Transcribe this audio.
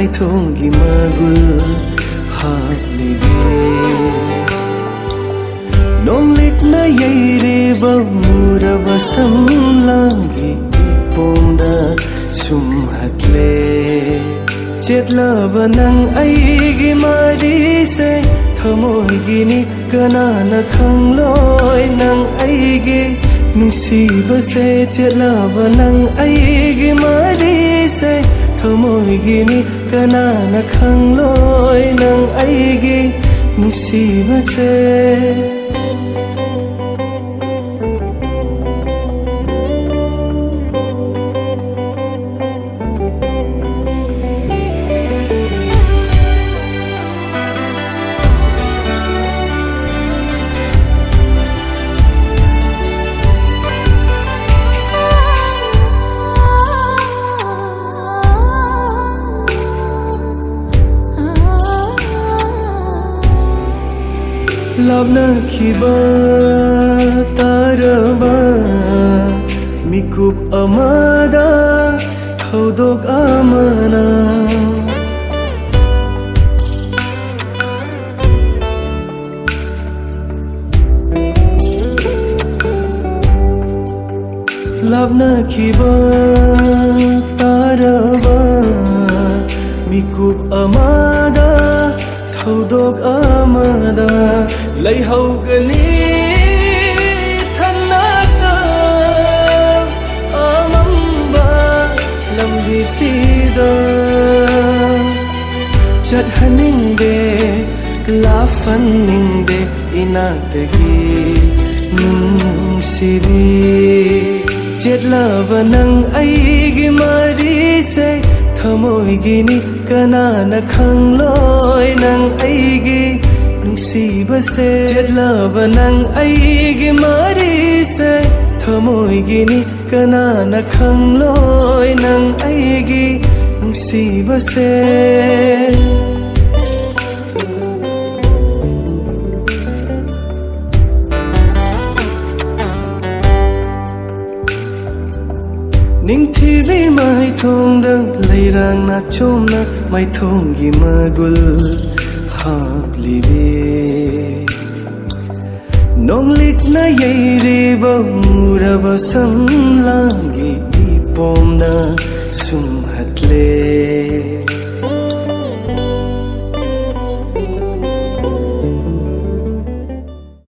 mai thongi magul haplibe nonglik na yaire ba muraba samlangi ipomda sumhatle chetlaba nang aigi mari se thamoi gini kanana khangloi nang aigi nungsiba se chetlaba nang aigi mari se thamoi gini kanana khangloi nang aigi nungsiba se Labna khiba taraba mikup amada thaudok amana Labna khiba taraba mikup amada thaudok amada lay hau gani thanakta amamba lambi sida chat haningde lafaningde inagdagi nungsibi chetlaba nang aigi mari se thamoi gini kanana khangloi nang aigi nungsiba se chetlaba nang aigi mari se thamoi gini kanana khangloi nang aigi nungsiba se Ningthibi mai thongdang leirang na chomna mai thongi magul haplibe nonglik na yaire ba muraba samlangi ipomna sumhatle